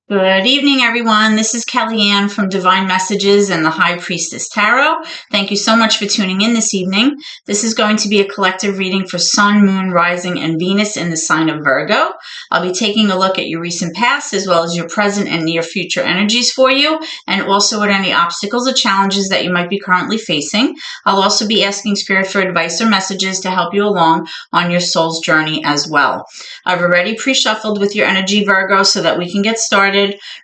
Good evening, everyone. This is Kellyanne from Divine Messages and the High Priestess Tarot. Thank you so much for tuning in this evening. This is going to be a collective reading for Sun, Moon, Rising, and Venus in the sign of Virgo. I'll be taking a look at your recent past as well as your present and near future energies for you, and also at any obstacles or challenges that you might be currently facing. I'll also be asking Spirit for advice or messages to help you along on your soul's journey as well. I've already pre-shuffled with your energy, Virgo, so that we can get started.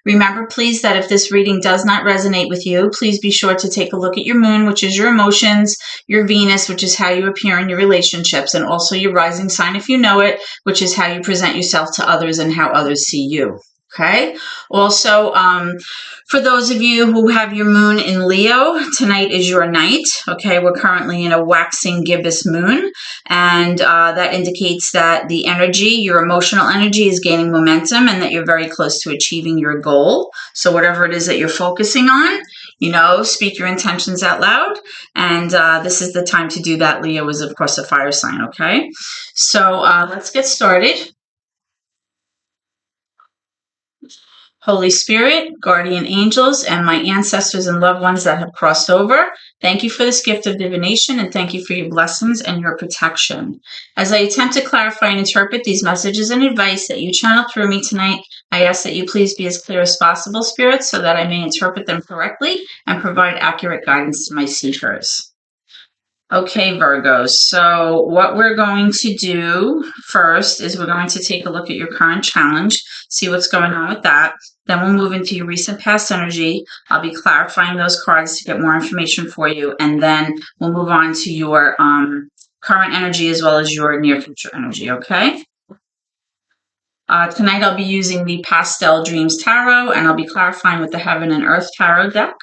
Remember, please, that if this reading does not resonate with you, please be sure to take a look at your moon, which is your emotions, your Venus, which is how you appear in your relationships, and also your rising sign, if you know it, which is how you present yourself to others and how others see you. Okay. Also, for those of you who have your moon in Leo, tonight is your night. Okay. We're currently in a waxing gibbous moon, and that indicates that the energy, your emotional energy, is gaining momentum and that you're very close to achieving your goal. So whatever it is that you're focusing on, speak your intentions out loud. And this is the time to do that. Leo is, of course, a fire sign. Okay. So let's get started. Holy Spirit, guardian angels, and my ancestors and loved ones that have crossed over, thank you for this gift of divination, and thank you for your blessings and your protection. As I attempt to clarify and interpret these messages and advice that you channel through me tonight, I ask that you please be as clear as possible, Spirit, so that I may interpret them correctly and provide accurate guidance to my seekers. Okay, Virgos, so what we're going to do first is we're going to take a look at your current challenge, see what's going on with that. Then we'll move into your recent past energy. I'll be clarifying those cards to get more information for you. And then we'll move on to your current energy as well as your near future energy, okay? Tonight I'll be using the Pastel Dreams Tarot, and I'll be clarifying with the Heaven and Earth Tarot deck.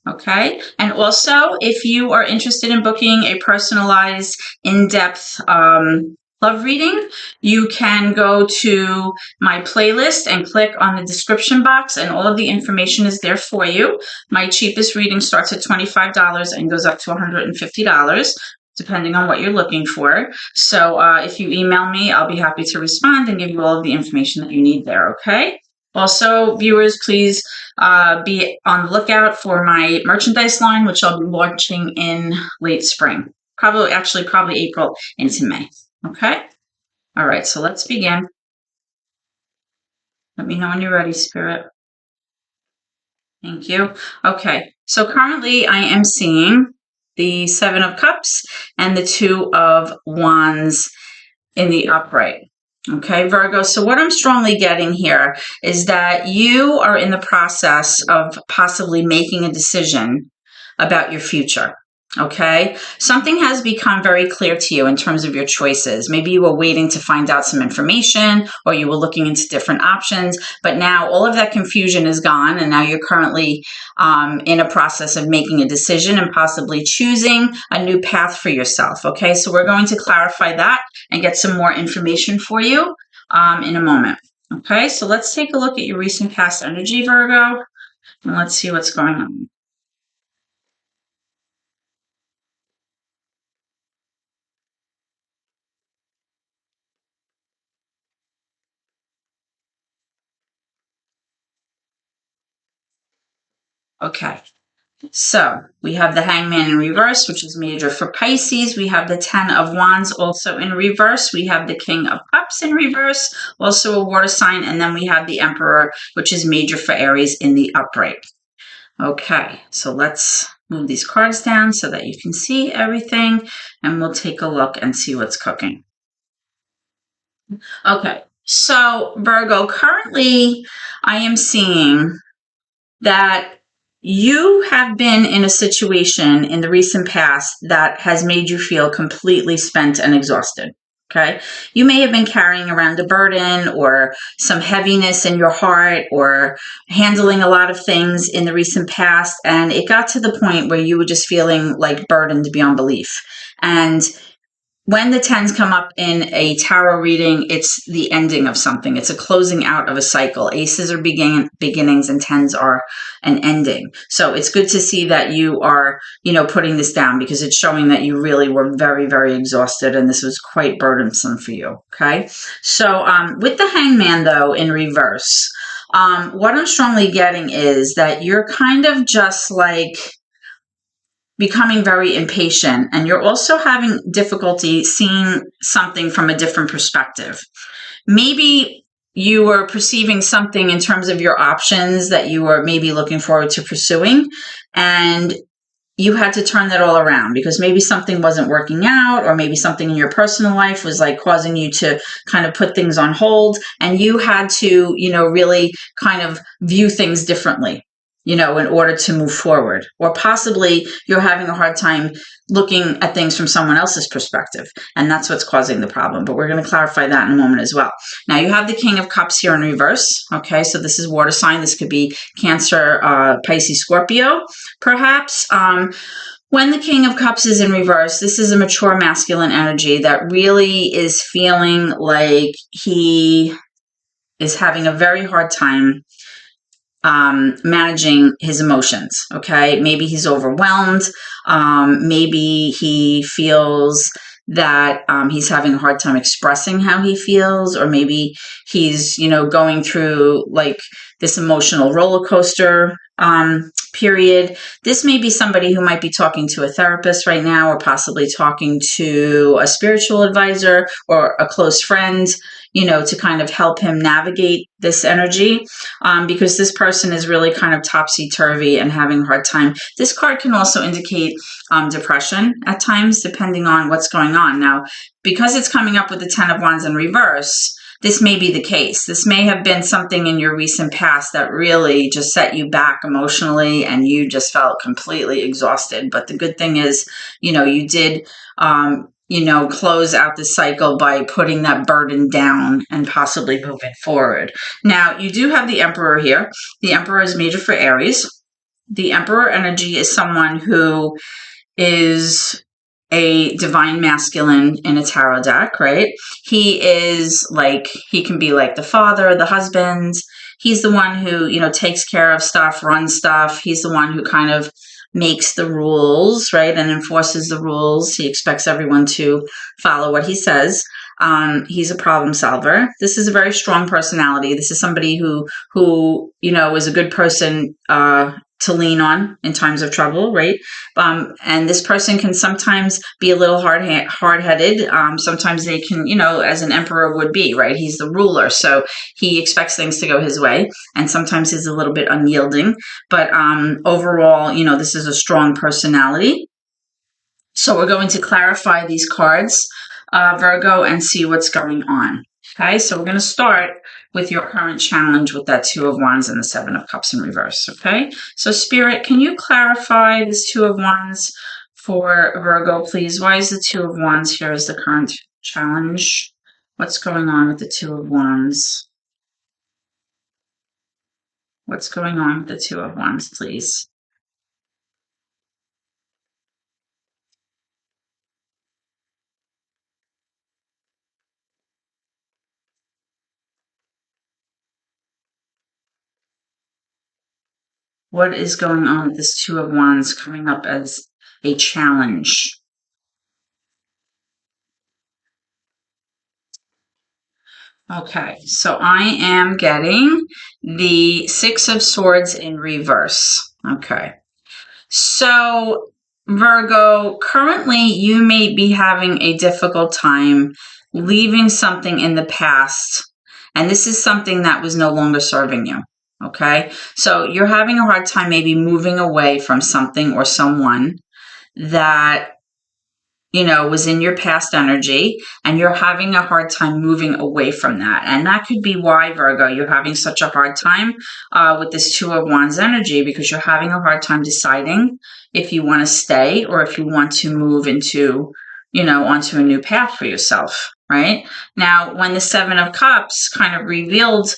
Okay. And also, if you are interested in booking a personalized, in-depth love reading, you can go to my playlist and click on the description box, and all of the information is there for you. My cheapest reading starts at $25 and goes up to $150, depending on what you're looking for. So if you email me, I'll be happy to respond and give you all of the information that you need there. Okay. Also, viewers, please be on the lookout for my merchandise line, which I'll be launching in late spring. Probably April into May. Okay? All right, so let's begin. Let me know when you're ready, Spirit. Thank you. Okay, so currently I am seeing the Seven of Cups and the Two of Wands in the upright. Okay, Virgo, so what I'm strongly getting here is that you are in the process of possibly making a decision about your future. Okay, something has become very clear to you in terms of your choices. Maybe you were waiting to find out some information, or you were looking into different options, but now all of that confusion is gone, and now you're currently in a process of making a decision and possibly choosing a new path for yourself. Okay, so we're going to clarify that and get some more information for you in a moment. Okay, so let's take a look at your recent past energy, Virgo, and let's see what's going on. Okay, so we have the Hangman in reverse, which is major for Pisces. We have the Ten of Wands also in reverse. We have the King of Cups in reverse, also a water sign. And then we have the Emperor, which is major for Aries, in the upright. Okay, so let's move these cards down so that you can see everything, and we'll take a look and see what's cooking. Okay, so Virgo, currently I am seeing that you have been in a situation in the recent past that has made you feel completely spent and exhausted. Okay. You may have been carrying around a burden or some heaviness in your heart or handling a lot of things in the recent past. And it got to the point where you were just feeling like burdened beyond belief. And when the tens come up in a tarot reading, it's the ending of something. It's a closing out of a cycle. Aces are beginnings and tens are an ending. So it's good to see that you are, putting this down, because it's showing that you really were very, very exhausted and this was quite burdensome for you. Okay. So with the Hangman, though, in reverse, What I'm strongly getting is that you're kind of just like becoming very impatient, and you're also having difficulty seeing something from a different perspective. Maybe you were perceiving something in terms of your options that you were maybe looking forward to pursuing, and you had to turn that all around because maybe something wasn't working out, or maybe something in your personal life was like causing you to kind of put things on hold, and you had to, really kind of view things differently, in order to move forward. Or possibly you're having a hard time looking at things from someone else's perspective, and that's what's causing the problem. But we're going to clarify that in a moment as well. Now, you have the King of Cups here in reverse. Okay, so this is water sign. This could be Cancer, Pisces, Scorpio, perhaps. When the King of Cups is in reverse, this is a mature masculine energy that really is feeling like he is having a very hard time managing his emotions. Okay, maybe he's overwhelmed. Maybe he feels that he's having a hard time expressing how he feels, or maybe he's, going through like this emotional roller coaster period. This may be somebody who might be talking to a therapist right now, or possibly talking to a spiritual advisor or a close friend, to kind of help him navigate this energy, because this person is really kind of topsy-turvy and having a hard time. This card can also indicate depression at times, depending on what's going on. Now, because it's coming up with the Ten of Wands in reverse, this may be the case. This may have been something in your recent past that really just set you back emotionally, and you just felt completely exhausted. But the good thing is, you did, close out the cycle by putting that burden down and possibly moving forward. Now, you do have the Emperor here. The Emperor is major for Aries. The Emperor energy is someone who is a divine masculine in a tarot deck, right? He can be like the father, the husband. He's the one who, takes care of stuff, runs stuff. He's the one who kind of makes the rules, right? And enforces the rules. He expects everyone to follow what he says. He's a problem solver. This is a very strong personality. This is somebody who, is a good person, to lean on in times of trouble, right? And this person can sometimes be a little hard-headed. Sometimes they can, as an emperor would be, right? He's the ruler, so he expects things to go his way, and sometimes he's a little bit unyielding. But overall, this is a strong personality. So we're going to clarify these cards, Virgo, and see what's going on. Okay, so we're going to start with your current challenge with that Two of Wands and the Seven of Cups in reverse. Okay, so Spirit, can you clarify this Two of Wands for Virgo, please? Why is the Two of Wands here as the current challenge? What's going on with the Two of Wands? What's going on with the Two of Wands, please? What is going on with this Two of Wands coming up as a challenge? Okay, so I am getting the Six of Swords in reverse. Okay, so Virgo, currently you may be having a difficult time leaving something in the past, and this is something that was no longer serving you. Okay, so you're having a hard time maybe moving away from something or someone that was in your past energy, and you're having a hard time moving away from that. And that could be why, Virgo, you're having such a hard time with this Two of Wands energy, because you're having a hard time deciding if you want to stay or if you want to move into, onto a new path for yourself, right? Now, when the Seven of Cups kind of revealed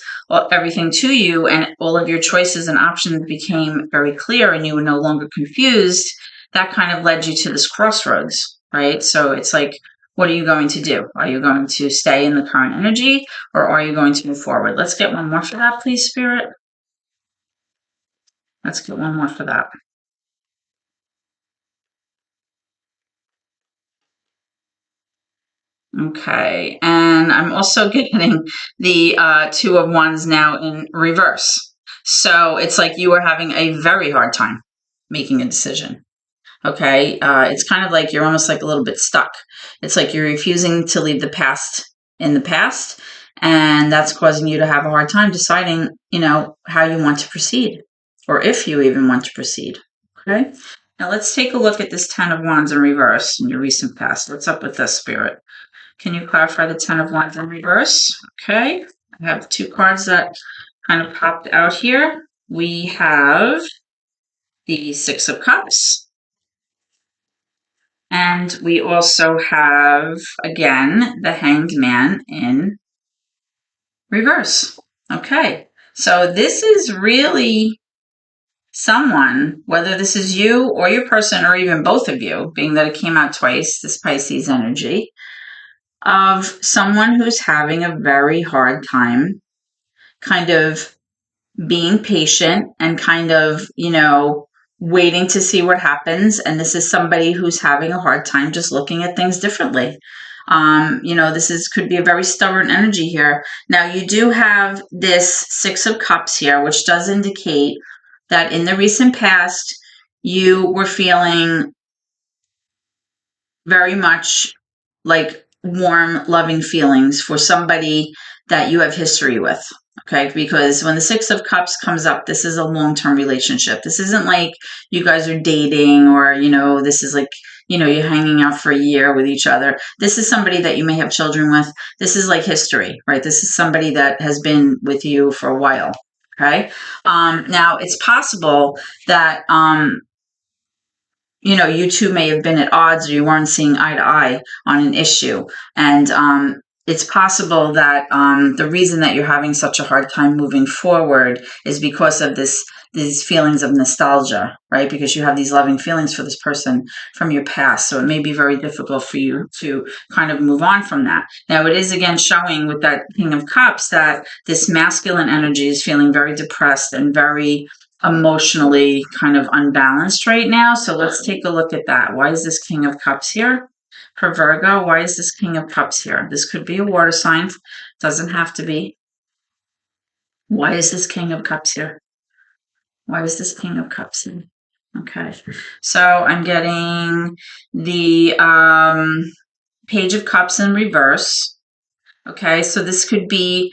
everything to you, and all of your choices and options became very clear, and you were no longer confused, that kind of led you to this crossroads, right? So it's like, what are you going to do? Are you going to stay in the current energy, or are you going to move forward? Let's get one more for that, please, Spirit. Let's get one more for that. Okay, and I'm also getting the Two of Wands now in reverse. So it's like you are having a very hard time making a decision. Okay, it's kind of like you're almost like a little bit stuck. It's like you're refusing to leave the past in the past, and that's causing you to have a hard time deciding, how you want to proceed, or if you even want to proceed. Okay, now let's take a look at this Ten of Wands in reverse in your recent past. What's up with this, Spirit? Can you clarify the Ten of Wands in reverse? Okay, I have two cards that kind of popped out here. We have the Six of Cups. And we also have, again, the Hanged Man in reverse. Okay, so this is really someone, whether this is you or your person or even both of you, being that it came out twice, this Pisces energy, of someone who's having a very hard time kind of being patient and kind of, waiting to see what happens. And this is somebody who's having a hard time just looking at things differently. This could be a very stubborn energy here. Now, you do have this Six of Cups here, which does indicate that in the recent past, you were feeling very much like warm, loving feelings for somebody that you have history with. Okay, because when the Six of Cups comes up, this is a long-term relationship. This isn't like you guys are dating or, this is like, you're hanging out for a year with each other. This is somebody that you may have children with. This is like history, right? This is somebody that has been with you for a while. Okay. Now it's possible that, you two may have been at odds or you weren't seeing eye to eye on an issue. And it's possible that the reason that you're having such a hard time moving forward is because of these feelings of nostalgia, right? Because you have these loving feelings for this person from your past. So it may be very difficult for you to kind of move on from that. Now, it is again showing with that King of Cups that this masculine energy is feeling very depressed and very emotionally kind of unbalanced right now. So let's take a look at that. Why is this King of Cups here? For Virgo, why is this King of Cups here? This could be a water sign. Doesn't have to be. Why is this King of Cups here? Why is this King of Cups here? Okay. So I'm getting the Page of Cups in reverse. Okay. So this could be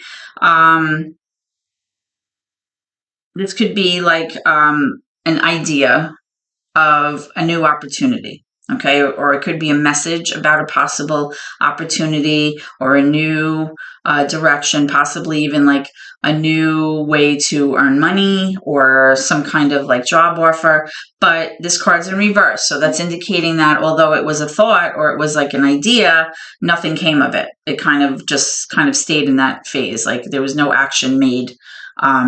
like an idea of a new opportunity. Okay, or it could be a message about a possible opportunity or a new direction, possibly even like a new way to earn money or some kind of like job offer. But this card's in reverse. So that's indicating that although it was a thought or it was like an idea, nothing came of it. It kind of stayed in that phase. Like there was no action made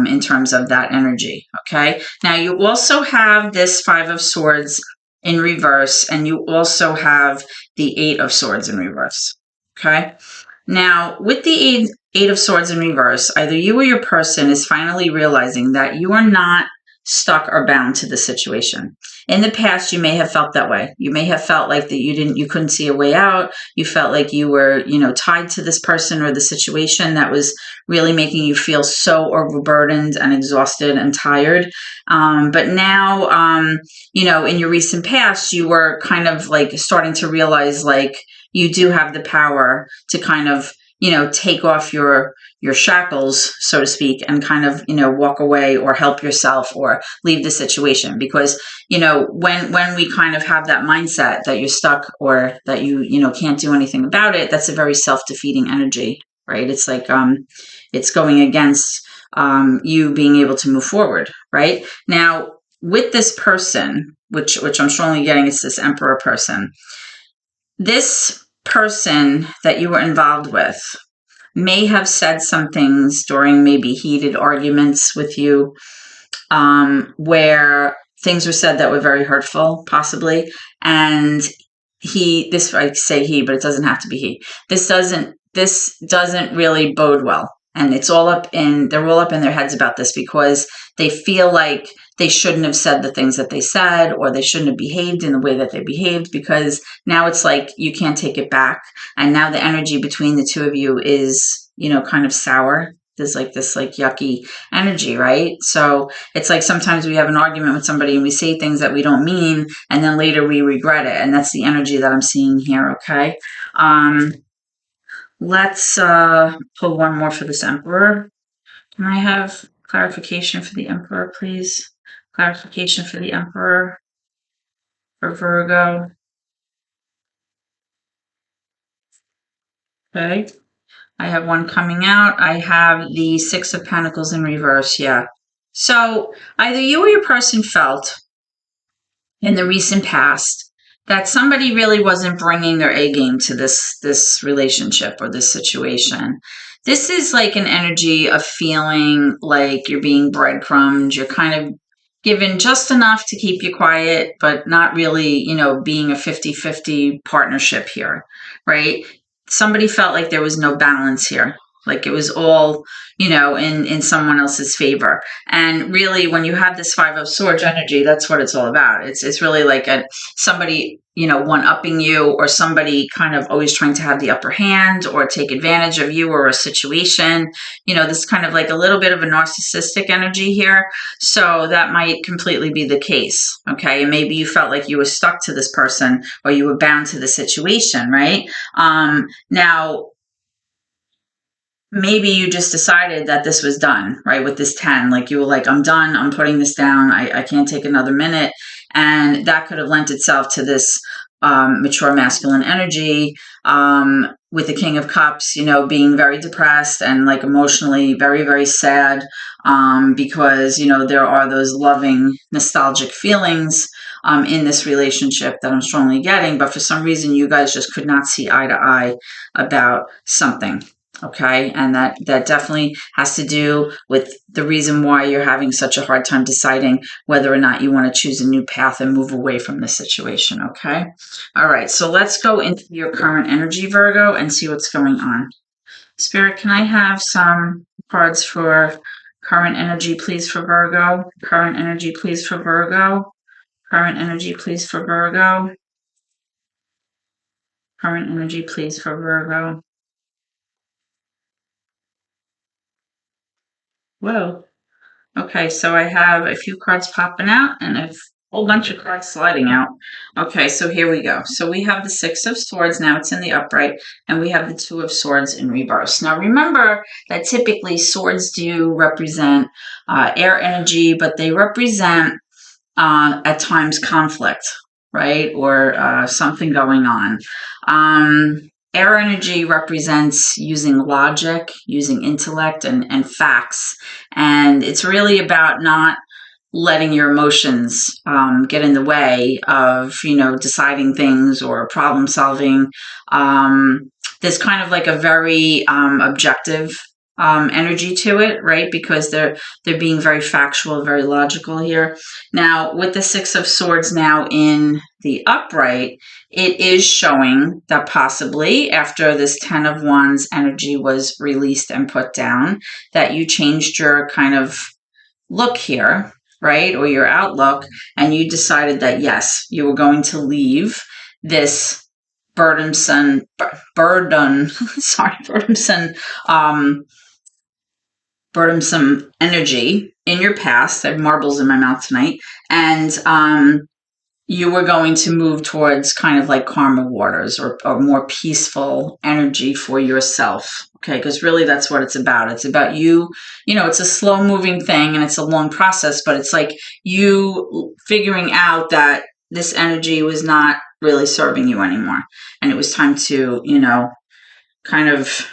in terms of that energy. Okay. Now you also have this Five of Swords in reverse, and you also have the Eight of Swords in reverse. Okay. Now with the Eight of Swords in reverse, either you or your person is finally realizing that you are not stuck or bound to the situation. In the past, you may have felt that way. You may have felt like that you couldn't see a way out. You felt like you were, tied to this person or the situation that was really making you feel so overburdened and exhausted and tired. But now, in your recent past, you were kind of like starting to realize like you do have the power to kind of, take off your shackles, so to speak, and kind of, walk away or help yourself or leave the situation. Because, when we kind of have that mindset that you're stuck or that you can't do anything about it, that's a very self-defeating energy, right? It's like, it's going against you being able to move forward, right? Now, with this person, which I'm strongly getting, it's this Emperor person. This person that you were involved with may have said some things during maybe heated arguments with you, where things were said that were very hurtful, possibly. And I say he, but it doesn't have to be he. This doesn't really bode well And they're all up in their heads about this because they feel like they shouldn't have said the things that they said, or they shouldn't have behaved in the way that they behaved, because now it's like you can't take it back. And now the energy between the two of you is, kind of sour. There's like this like yucky energy, right? So it's like sometimes we have an argument with somebody and we say things that we don't mean, and then later we regret it. And that's the energy that I'm seeing here, okay? Let's pull one more for this Emperor. Can I have clarification for the Emperor, please? Clarification for the Emperor for Virgo. Okay. I have one coming out. I have the Six of Pentacles in reverse. Yeah. So either you or your person felt in the recent past that somebody really wasn't bringing their A game to this relationship or this situation. This is like an energy of feeling like you're being breadcrumbed. You're kind of given just enough to keep you quiet, but not really, being a 50-50 partnership here, right? Somebody felt like there was no balance here. Like it was all, in someone else's favor. And really, when you have this Five of Swords energy, that's what it's all about. It's really like somebody, one-upping you, or somebody kind of always trying to have the upper hand or take advantage of you or a situation. This kind of like a little bit of a narcissistic energy here. So that might completely be the case, okay? And maybe you felt like you were stuck to this person, or you were bound to the situation, right? Now, maybe you just decided that this was done, right? With this 10, like you were like, I'm done. I'm putting this down. I can't take another minute. And that could have lent itself to this mature masculine energy with the King of Cups, being very depressed and like emotionally very, very sad because, there are those loving, nostalgic feelings in this relationship that I'm strongly getting. But for some reason, you guys just could not see eye to eye about something. Okay. And that definitely has to do with the reason why you're having such a hard time deciding whether or not you want to choose a new path and move away from this situation. Okay. All right. So let's go into your current energy, Virgo, and see what's going on. Spirit, can I have some cards for current energy, please, for Virgo? Current energy, please, for Virgo. Current energy, please, for Virgo. Current energy, please, for Virgo. Whoa. Okay, so I have a few cards popping out and a whole bunch of cards sliding out. Okay, so here we go. So we have the Six of Swords. Now it's in the upright, and we have the Two of Swords in reverse. Now remember that typically swords do represent air energy, but they represent at times conflict, right? Or something going on. Air energy represents using logic, using intellect and facts. And it's really about not letting your emotions get in the way of, deciding things or problem solving. There's kind of like a very objective energy to it, right? Because they're being very factual, very logical here. Now, with the Six of Swords now in the upright, it is showing that possibly after this 10 of Wands energy was released and put down, that you changed your kind of look here, right? Or your outlook, and you decided that yes, you were going to leave this burdensome energy in your past. I have marbles in my mouth tonight. And you were going to move towards kind of like calmer waters or more peaceful energy for yourself. Okay, because really that's what it's about. It's about you, it's a slow moving thing and it's a long process, but it's like you figuring out that this energy was not really serving you anymore. And it was time to, kind of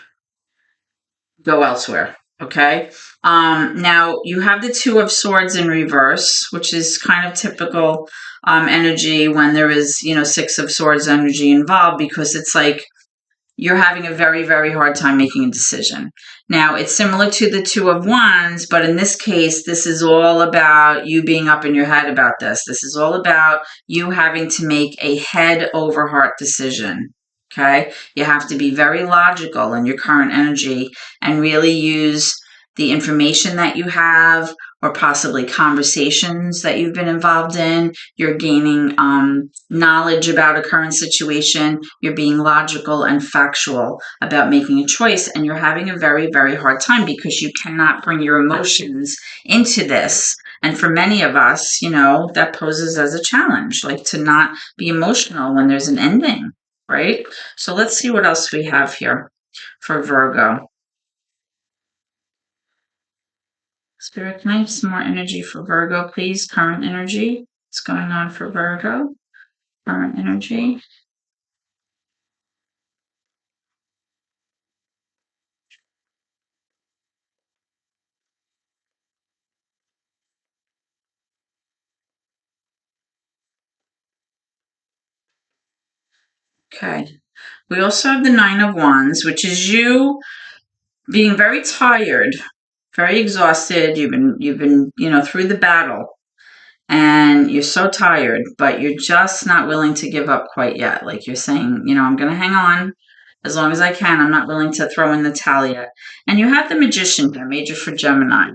go elsewhere. Okay. Now you have the Two of Swords in reverse, which is kind of typical energy when there is, Six of Swords energy involved, because it's like you're having a very, very hard time making a decision. Now, it's similar to the Two of Wands, but in this case, this is all about you being up in your head about this. This is all about you having to make a head over heart decision. Okay. You have to be very logical in your current energy and really use the information that you have or possibly conversations that you've been involved in. You're gaining knowledge about a current situation. You're being logical and factual about making a choice. And you're having a very, very hard time because you cannot bring your emotions into this. And for many of us, that poses as a challenge, like to not be emotional when there's an ending, right? So let's see what else we have here for Virgo. Spirit, can I have some more energy for Virgo, please? Current energy. What's going on for Virgo? Current energy. Okay. We also have the Nine of Wands, which is you being very tired, very exhausted. You've been, through the battle, and you're so tired, but you're just not willing to give up quite yet. Like you're saying, I'm going to hang on as long as I can. I'm not willing to throw in the towel yet. And you have the Magician here, major for Gemini.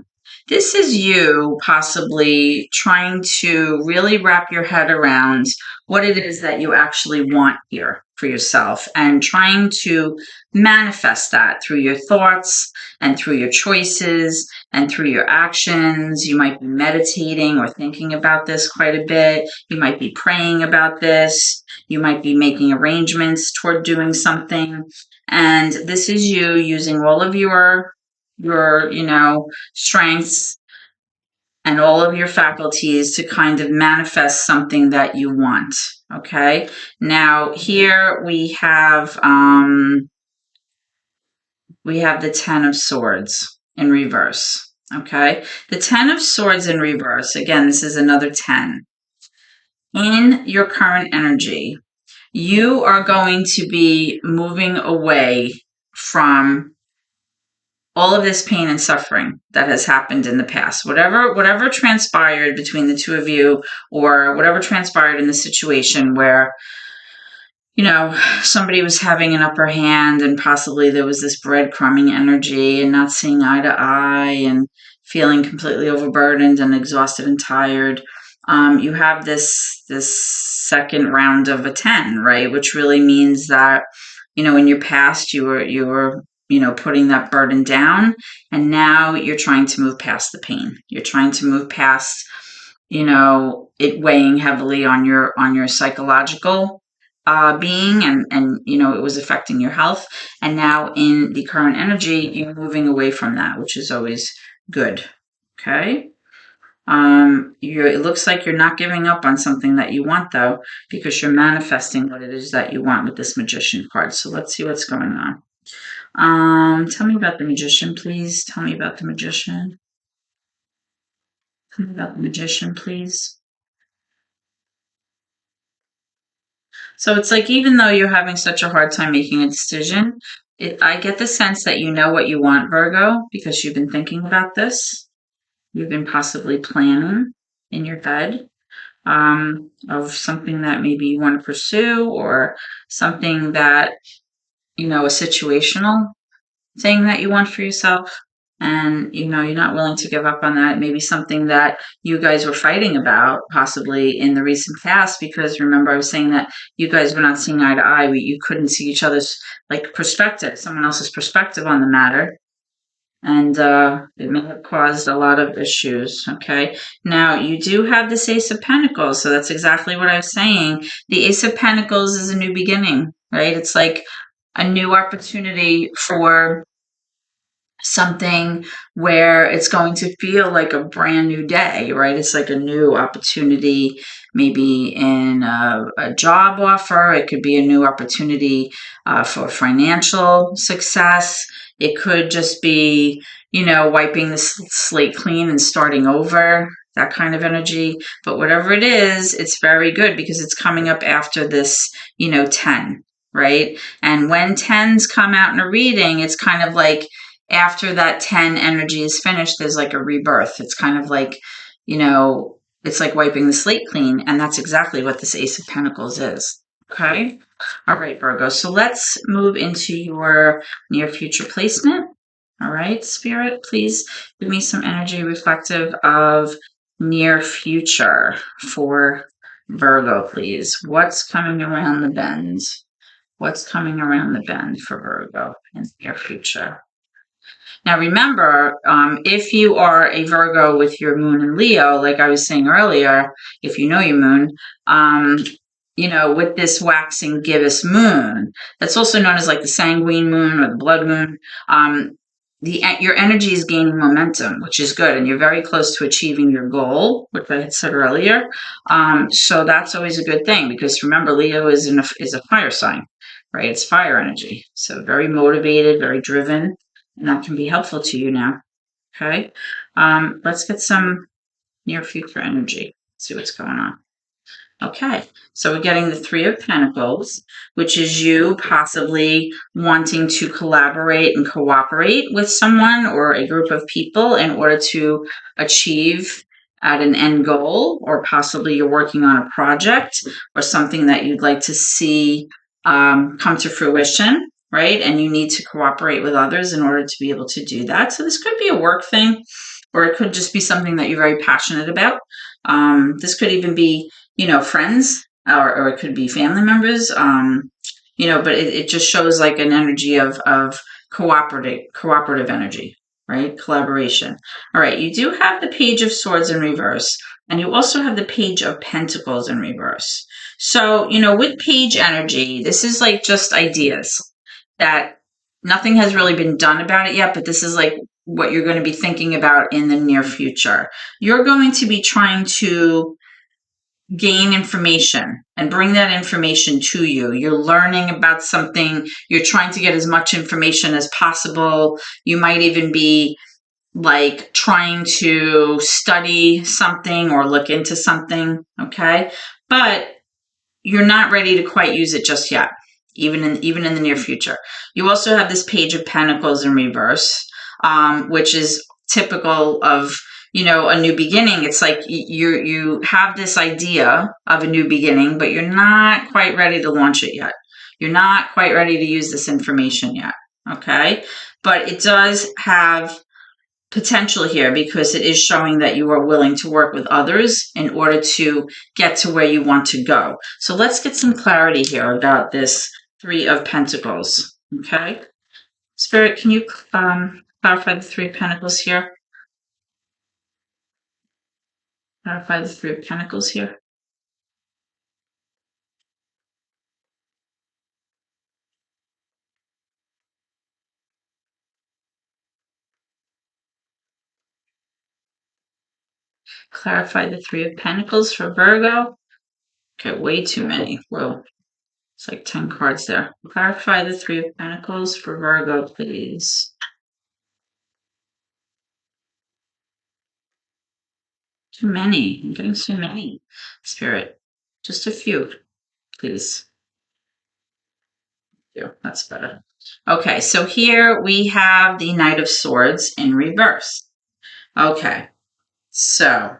This is you possibly trying to really wrap your head around what it is that you actually want here for yourself and trying to manifest that through your thoughts and through your choices and through your actions. You might be meditating or thinking about this quite a bit. You might be praying about this. You might be making arrangements toward doing something. And this is you using all of your strengths and all of your faculties to kind of manifest something that you want. Okay. Now here we have the Ten of Swords in reverse. Okay. The Ten of Swords in reverse. Again, this is another 10. In your current energy, you are going to be moving away from all of this pain and suffering that has happened in the past. Whatever transpired between the two of you, or whatever transpired in the situation where somebody was having an upper hand and possibly there was this breadcrumbing energy and not seeing eye to eye and feeling completely overburdened and exhausted and tired. You have this second round of a 10, right? Which really means that, in your past you were putting that burden down, and now you're trying to move past the pain. You're trying to move past, it weighing heavily on your psychological being, and it was affecting your health. And now in the current energy, you're moving away from that, which is always good. Okay. It looks like you're not giving up on something that you want, though, because you're manifesting what it is that you want with this Magician card. So let's see what's going on. Tell me about the Magician, please. Tell me about the Magician. Tell me about the Magician, please. So it's like, even though you're having such a hard time making a decision, I get the sense that you know what you want, Virgo, because you've been thinking about this. You've been possibly planning in your head of something that maybe you want to pursue, or something that, a situational thing that you want for yourself. And, you're not willing to give up on that. Maybe something that you guys were fighting about possibly in the recent past, because remember I was saying that you guys were not seeing eye to eye. You couldn't see each other's perspective, someone else's perspective on the matter. And it may have caused a lot of issues. Okay. Now you do have this Ace of Pentacles. So that's exactly what I was saying. The Ace of Pentacles is a new beginning, right? It's like a new opportunity for something where it's going to feel like a brand new day, right? It's like a new opportunity, maybe in a job offer. It could be a new opportunity for financial success. It could just be, wiping the slate clean and starting over, that kind of energy. But whatever it is, it's very good because it's coming up after this, 10, right? And when 10s come out in a reading, it's kind of like, after that 10 energy is finished, there's like a rebirth. It's kind of like, it's like wiping the slate clean. And that's exactly what this Ace of Pentacles is. Okay. All right, Virgo. So let's move into your near future placement. All right, Spirit, please give me some energy reflective of near future for Virgo, please. What's coming around the bend? What's coming around the bend for Virgo in the near future? Now, remember, if you are a Virgo with your moon in Leo, like I was saying earlier, if you know your moon, um, with this waxing gibbous moon, that's also known as like the sanguine moon or the blood moon. Your energy is gaining momentum, which is good, and you're very close to achieving your goal, which I had said earlier. So that's always a good thing because remember, Leo is a fire sign, right? It's fire energy, so very motivated, very driven, and that can be helpful to you now. Okay, let's get some near future energy. See what's going on. Okay, so we're getting the Three of Pentacles, which is you possibly wanting to collaborate and cooperate with someone or a group of people in order to achieve at an end goal, or possibly you're working on a project or something that you'd like to see come to fruition, right? And you need to cooperate with others in order to be able to do that. So this could be a work thing, or it could just be something that you're very passionate about. This could even be friends, or it could be family members, but it just shows like an energy of cooperative energy, right? Collaboration. All right, you do have the Page of Swords in reverse, and you also have the Page of Pentacles in reverse. So, with page energy, this is like just ideas that nothing has really been done about it yet, but this is like what you're going to be thinking about in the near future. You're going to be trying to gain information and bring that information to you. You're learning about something. You're trying to get as much information as possible. You might even be like trying to study something or look into something. Okay. But you're not ready to quite use it just yet, even in the near future. You also have this Page of Pentacles in reverse, which is typical of a new beginning. It's like you have this idea of a new beginning, but you're not quite ready to launch it yet. You're not quite ready to use this information yet. Okay, but it does have potential here because it is showing that you are willing to work with others in order to get to where you want to go. So let's get some clarity here about this Three of Pentacles. Okay, Spirit, can you clarify the Three of Pentacles here? Clarify the Three of Pentacles here. Clarify the Three of Pentacles for Virgo. Okay, way too many. Whoa, it's like 10 cards there. Clarify the Three of Pentacles for Virgo, please. Too many. I'm getting too many. Spirit, just a few, please. That's better. Okay, so here we have the Knight of Swords in reverse. Okay, so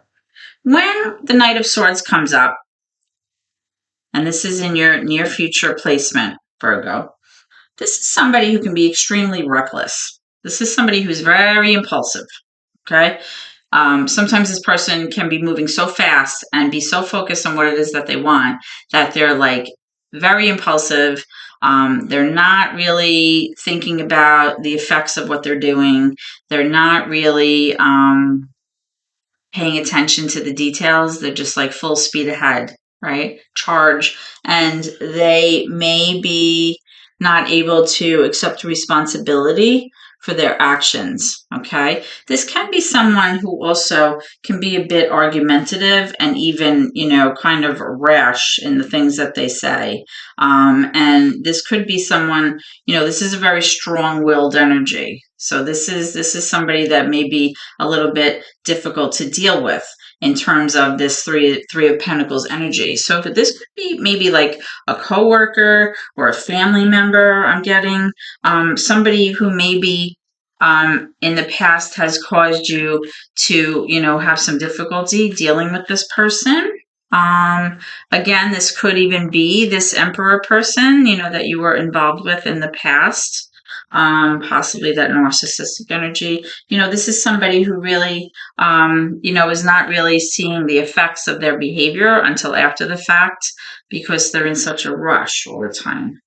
when the Knight of Swords comes up, and this is in your near future placement, Virgo, this is somebody who can be extremely reckless. This is somebody who's very impulsive, okay? Sometimes this person can be moving so fast and be so focused on what it is that they want that they're like very impulsive. They're not really thinking about the effects of what they're doing. They're not really paying attention to the details. They're just like full speed ahead, right? Charge. And they may be not able to accept responsibility for their actions. Okay. This can be someone who also can be a bit argumentative and even, kind of rash in the things that they say. And this could be someone, this is a very strong-willed energy. So this is somebody that may be a little bit difficult to deal with in terms of this three of Pentacles energy. So this could be maybe like a coworker or a family member. I'm getting somebody who maybe in the past has caused you to, have some difficulty dealing with this person. Again, this could even be this Emperor person, you know, that you were involved with in the past. Possibly that narcissistic energy. You know, this is somebody who really, you know, is not really seeing the effects of their behavior until after the fact because they're in such a rush all the time.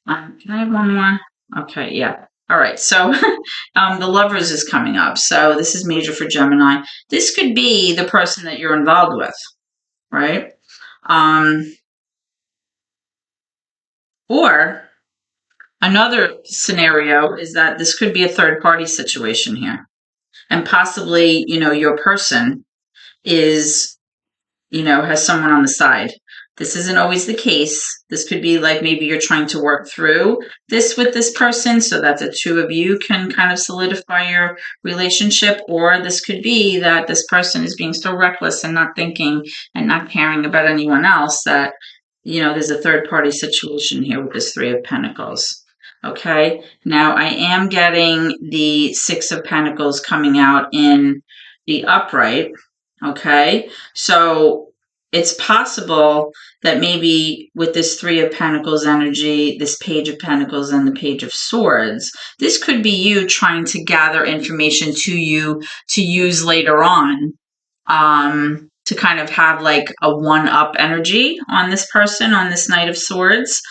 Can I have one more? Okay, yeah. All right, so the Lovers is coming up. So this is major for Gemini. This could be the person that you're involved with, right? Um, or another scenario is that this could be a third party situation here. And possibly, you know, your person is, you know, has someone on the side. This isn't always the case. This could be like maybe you're trying to work through this with this person so that the two of you can kind of solidify your relationship. Or this could be that this person is being so reckless and not thinking and not caring about anyone else that, you know, there's a third party situation here with this Three of Pentacles. Okay. Now I am getting the Six of Pentacles coming out in the upright. Okay. So it's possible that maybe with this Three of Pentacles energy, this Page of Pentacles and the Page of Swords, this could be you trying to gather information to you to use later on, to kind of have like a one-up energy on this person, on this Knight of Swords.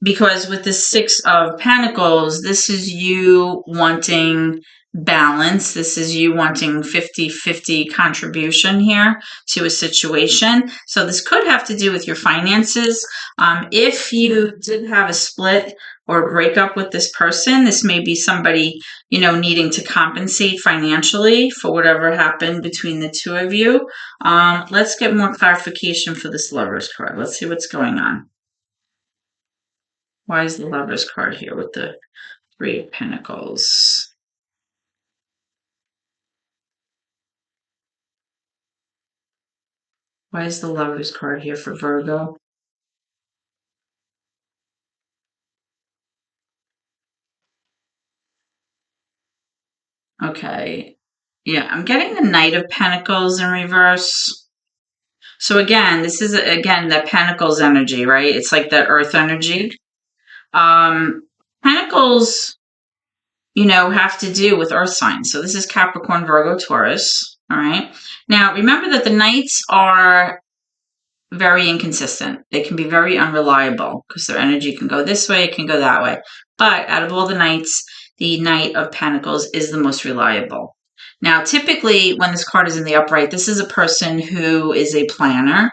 Because with the Six of Pentacles, this is you wanting balance. This is you wanting 50-50 contribution here to a situation. So this could have to do with your finances. If you did have a split or breakup with this person, this may be somebody, you know, needing to compensate financially for whatever happened between the two of you. Let's get more clarification for this Lovers card. Let's see what's going on. Why is the Lovers card here with the Three of Pentacles? Why is the Lovers card here for Virgo? Okay. Yeah, I'm getting the Knight of Pentacles in reverse. So again, this is, again, that Pentacles energy, right? It's like that Earth energy. Pentacles, you know, have to do with Earth signs. So this is Capricorn, Virgo, Taurus. All right. Now, remember that the Knights are very inconsistent. They can be very unreliable because their energy can go this way, it can go that way. But out of all the Knights, the Knight of Pentacles is the most reliable. Now, typically, when this card is in the upright, this is a person who is a planner,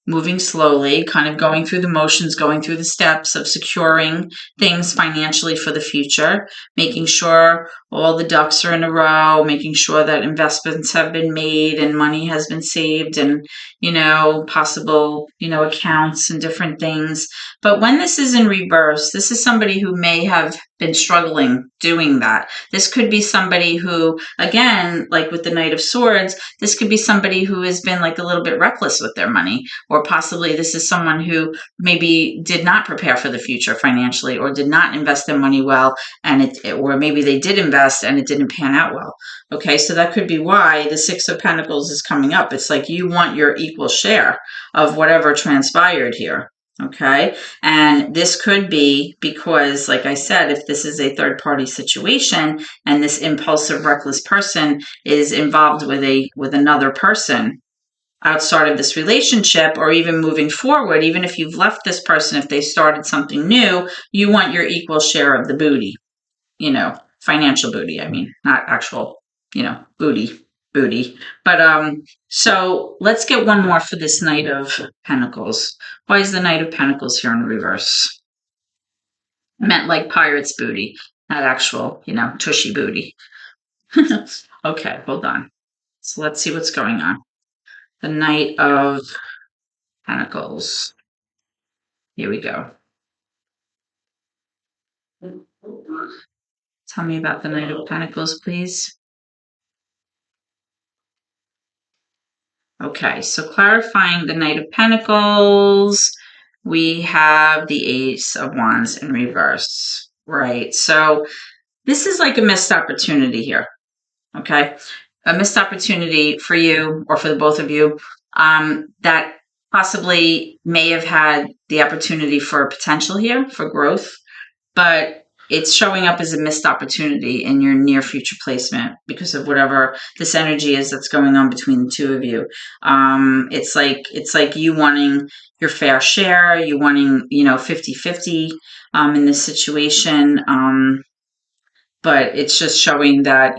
moving slowly, kind of going through the motions, going through the steps of securing things financially for the future, making sure all the ducks are in a row, making sure that investments have been made and money has been saved and, you know, possible, you know, accounts and different things. But when this is in reverse, this is somebody who may have been struggling doing that. This could be somebody who, again, like with the Knight of Swords, this could be somebody who has been like a little bit reckless with their money, or possibly this is someone who maybe did not prepare for the future financially or did not invest their money well, and or maybe they did invest and it didn't pan out well. Okay, so that could be why the Six of Pentacles is coming up. It's like you want your equal share of whatever transpired here. Okay. And this could be because, like I said, if this is a third party situation and this impulsive, reckless person is involved with another person outside of this relationship, or even moving forward, even if you've left this person, if they started something new, you want your equal share of the booty, you know, financial booty. I mean, not actual, you know, booty. But so let's get one more for this Knight of Pentacles. Why is the Knight of Pentacles here in reverse? I meant like pirate's booty, not actual, you know, tushy booty. Okay, hold on. So let's see what's going on. The Knight of Pentacles. Here we go. Tell me about the Knight of Pentacles, please. Okay, so clarifying the Knight of Pentacles, we have the Ace of Wands in reverse, right? So this is like a missed opportunity here, okay? A missed opportunity for you or for the both of you that possibly may have had the opportunity for potential here for growth, but it's showing up as a missed opportunity in your near future placement because of whatever this energy is that's going on between the two of you. It's like you wanting your fair share, you wanting, 50-50 in this situation. But it's just showing that,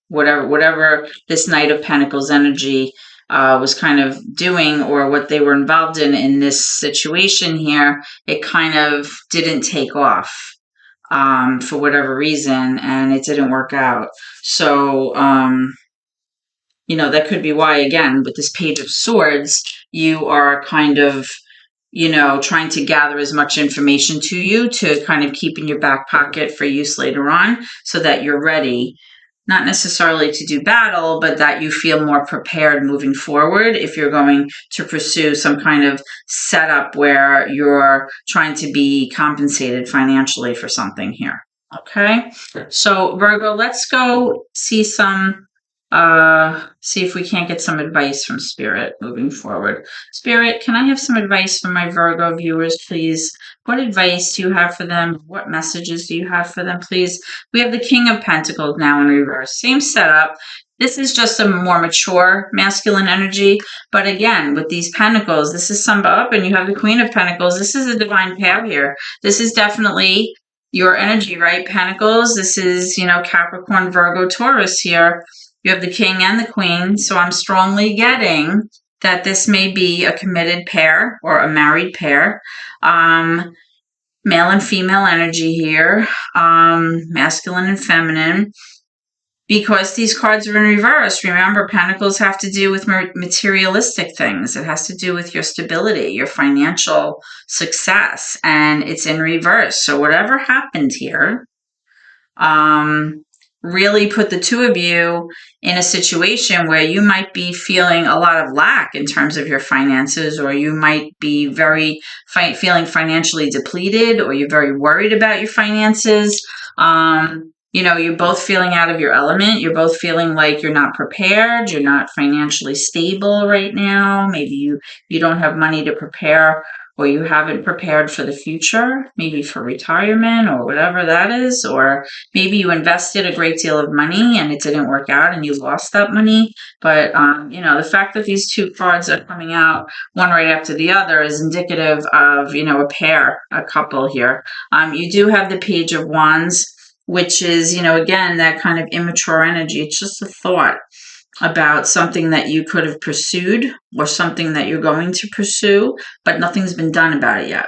whatever this Knight of Pentacles energy was kind of doing, or what they were involved in this situation here, it kind of didn't take off for whatever reason, and it didn't work out. So, that could be why, again, with this Page of Swords, you are kind of, trying to gather as much information to you to kind of keep in your back pocket for use later on so that you're ready, not necessarily to do battle, but that you feel more prepared moving forward if you're going to pursue some kind of setup where you're trying to be compensated financially for something here. Okay, so Virgo, let's go see if we can't get some advice from Spirit moving forward. Spirit, can I have some advice from my Virgo viewers, please? What advice do you have for them? What messages do you have for them, please? We have the King of Pentacles now in reverse. Same setup. This is just a more mature masculine energy. But again, with these pentacles, this is some up, and you have the Queen of Pentacles. This is a divine pair here. This is definitely your energy, right? Pentacles. This is, Capricorn, Virgo, Taurus here. You have the King and the Queen. So I'm strongly getting that this may be a committed pair or a married pair. Male and female energy here, masculine and feminine, because these cards are in reverse. Remember, Pentacles have to do with materialistic things. It has to do with your stability, your financial success, and it's in reverse. So whatever happened here, really put the two of you in a situation where you might be feeling a lot of lack in terms of your finances, or you might be feeling financially depleted, or you're very worried about your finances. You're both feeling out of your element. You're both feeling like you're not prepared. You're not financially stable right now. Maybe you don't have money to prepare, or you haven't prepared for the future, maybe for retirement or whatever that is, or maybe you invested a great deal of money and it didn't work out and you lost that money. But, the fact that these two cards are coming out one right after the other is indicative of, a pair, a couple here. You do have the Page of Wands, which is, again, that kind of immature energy. It's just a thought about something that you could have pursued or something that you're going to pursue, but nothing's been done about it yet,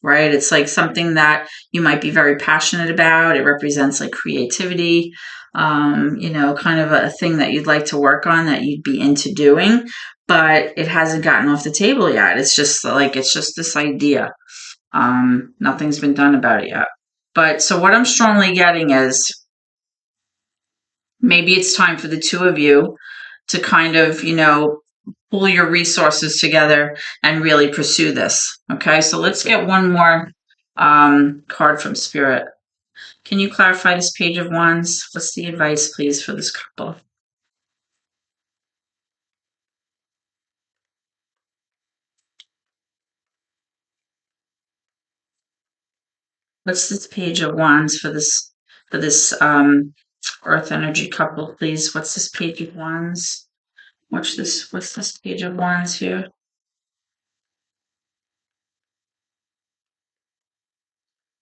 right? It's like something that you might be very passionate about. It represents like creativity, kind of a thing that you'd like to work on, that you'd be into doing, but it hasn't gotten off the table yet. It's just this idea. Nothing's been done about it yet. But so what I'm strongly getting is maybe it's time for the two of you to kind of, pull your resources together and really pursue this. Okay, so let's get one more card from Spirit. Can you clarify this Page of Wands? What's the advice, please, for this couple? What's this Page of Wands for this Earth energy couple, please? What's this Page of Wands? What's this Page of Wands here?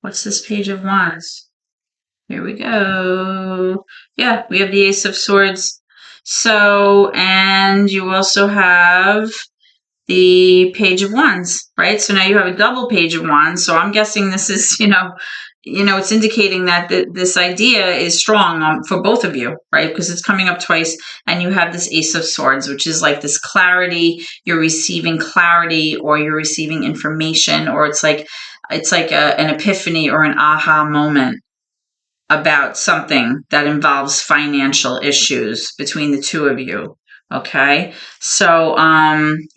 What's this Page of Wands? Here we go. Yeah, we have the Ace of Swords. So, and you also have the Page of Wands, right? So now you have a double Page of Wands. So I'm guessing this is, it's indicating that this idea is strong for both of you, right? Because it's coming up twice, and you have this Ace of Swords, which is like this clarity. You're receiving clarity, or you're receiving information, or it's like an epiphany or an aha moment about something that involves financial issues between the two of you. Okay, so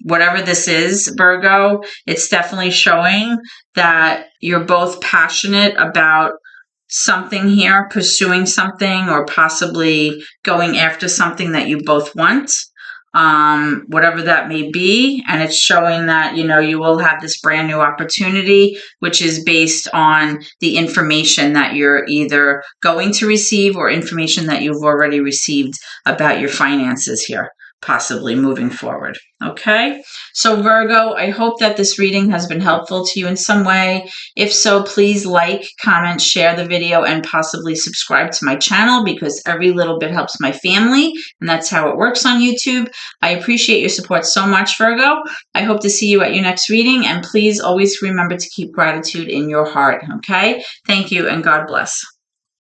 whatever this is, Virgo, it's definitely showing that you're both passionate about something here, pursuing something, or possibly going after something that you both want. whatever that may be. And it's showing that, you will have this brand new opportunity, which is based on the information that you're either going to receive or information that you've already received about your finances here, possibly moving forward. Okay, so Virgo, I hope that this reading has been helpful to you in some way. If so, please like, comment, share the video, and possibly subscribe to my channel, because every little bit helps my family, and that's how it works on YouTube. I appreciate your support so much, Virgo. I hope to see you at your next reading, and please always remember to keep gratitude in your heart, okay? Thank you, and God bless.